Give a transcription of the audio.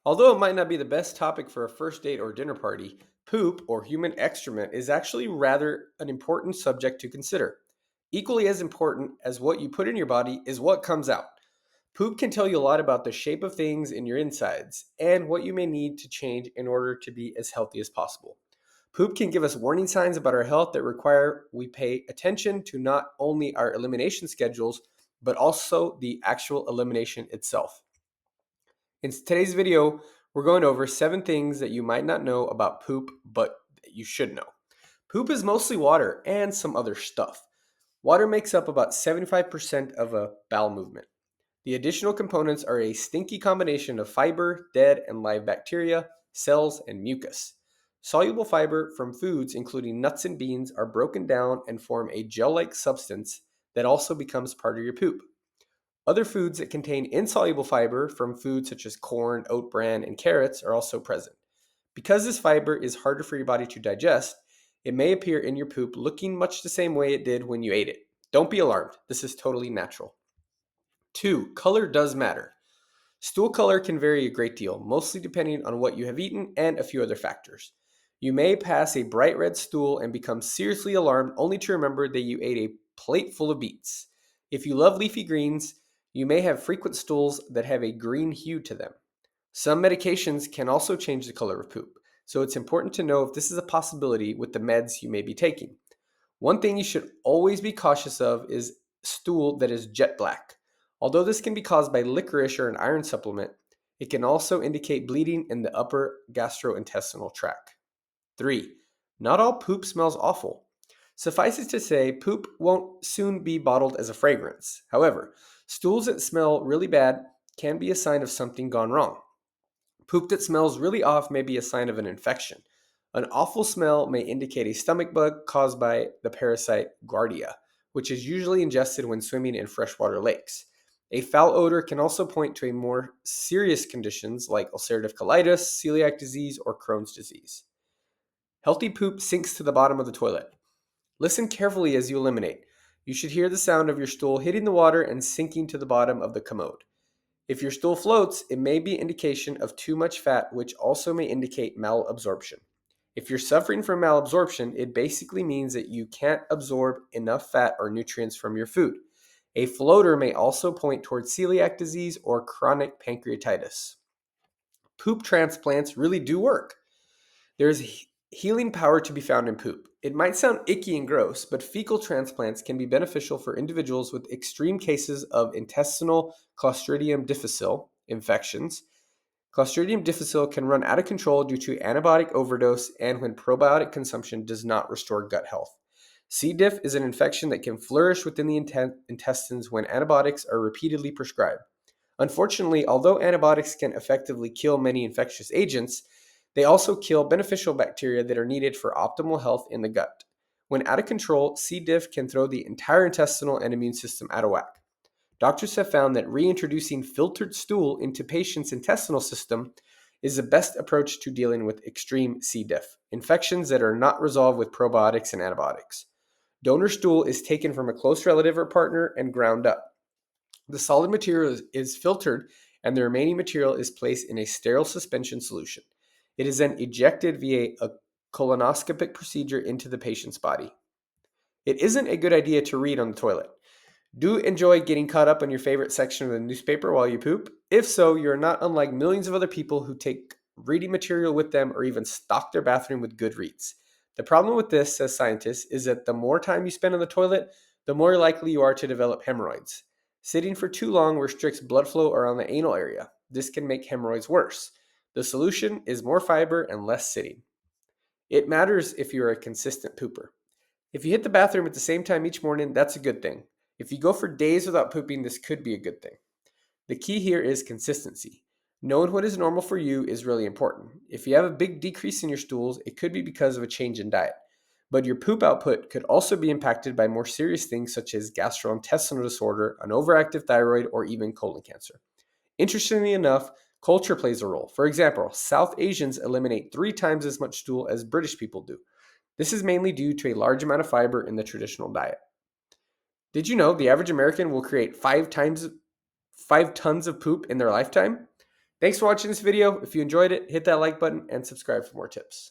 Although it might not be the best topic for a first date or dinner party, poop or human excrement is actually rather an important subject to consider. Equally as important as what you put in your body is what comes out. Poop can tell you a lot about the shape of things in your insides and what you may need to change in order to be as healthy as possible. Poop can give us warning signs about our health that require we pay attention to not only our elimination schedules, but also the actual elimination itself. In today's video, we're going over 7 things that you might not know about poop, but that you should know. Poop is mostly water and some other stuff. Water makes up about 75% of a bowel movement. The additional components are a stinky combination of fiber, dead and live bacteria, cells, and mucus. Soluble fiber from foods, including nuts and beans, are broken down and form a gel like substance that also becomes part of your poop. Other foods that contain insoluble fiber from foods such as corn, oat bran, and carrots are also present. Because this fiber is harder for your body to digest, it may appear in your poop looking much the same way it did when you ate it. Don't be alarmed, this is totally natural. 2. Color does matter. Stool color can vary a great deal, mostly depending on what you have eaten and a few other factors. You may pass a bright red stool and become seriously alarmed only to remember that you ate a plate full of beets. If you love leafy greens, you may have frequent stools that have a green hue to them. Some medications can also change the color of poop, so it's important to know if this is a possibility with the meds you may be taking. One thing you should always be cautious of is stool that is jet black. Although this can be caused by licorice or an iron supplement, it can also indicate bleeding in the upper gastrointestinal tract. 3. Not all poop smells awful. Suffice it to say, poop won't soon be bottled as a fragrance. However, stools that smell really bad can be a sign of something gone wrong. Poop that smells really off may be a sign of an infection. An awful smell may indicate a stomach bug caused by the parasite Giardia, which is usually ingested when swimming in freshwater lakes. A foul odor can also point to a more serious conditions like ulcerative colitis, celiac disease, or Crohn's disease. Healthy poop sinks to the bottom of the toilet. Listen carefully as you eliminate. You should hear the sound of your stool hitting the water and sinking to the bottom of the commode. If your stool floats, it may be an indication of too much fat, which also may indicate malabsorption. If you're suffering from malabsorption, it basically means that you can't absorb enough fat or nutrients from your food. A floater may also point towards celiac disease or chronic pancreatitis. Poop transplants really do work. There's healing power to be found in poop. It might sound icky and gross, but fecal transplants can be beneficial for individuals with extreme cases of intestinal Clostridium difficile infections. Clostridium difficile can run out of control due to antibiotic overdose and when probiotic consumption does not restore gut health. C. diff is an infection that can flourish within the intestines when antibiotics are repeatedly prescribed. Unfortunately, although antibiotics can effectively kill many infectious agents, they also kill beneficial bacteria that are needed for optimal health in the gut. When out of control, C. diff can throw the entire intestinal and immune system out of whack. Doctors have found that reintroducing filtered stool into patients' intestinal system is the best approach to dealing with extreme C. diff, infections that are not resolved with probiotics and antibiotics. Donor stool is taken from a close relative or partner and ground up. The solid material is filtered and the remaining material is placed in a sterile suspension solution. It is then ejected via a colonoscopic procedure into the patient's body. It isn't a good idea to read on the toilet. Do enjoy getting caught up on your favorite section of the newspaper while you poop? If so, you're not unlike millions of other people who take reading material with them or even stock their bathroom with Goodreads. The problem with this, says scientists, is that the more time you spend on the toilet, the more likely you are to develop hemorrhoids. Sitting for too long restricts blood flow around the anal area. This can make hemorrhoids worse. The solution is more fiber and less sitting. It matters if you're a consistent pooper. If you hit the bathroom at the same time each morning, that's a good thing. If you go for days without pooping, this could be a good thing. The key here is consistency. Knowing what is normal for you is really important. If you have a big decrease in your stools, it could be because of a change in diet. But your poop output could also be impacted by more serious things such as gastrointestinal disorder, an overactive thyroid, or even colon cancer. Interestingly enough, culture plays a role. For example, South Asians eliminate 3 times as much stool as British people do. This is mainly due to a large amount of fiber in the traditional diet. Did you know the average American will create 5 tons of poop in their lifetime? Thanks for watching this video. If you enjoyed it, hit that like button and subscribe for more tips.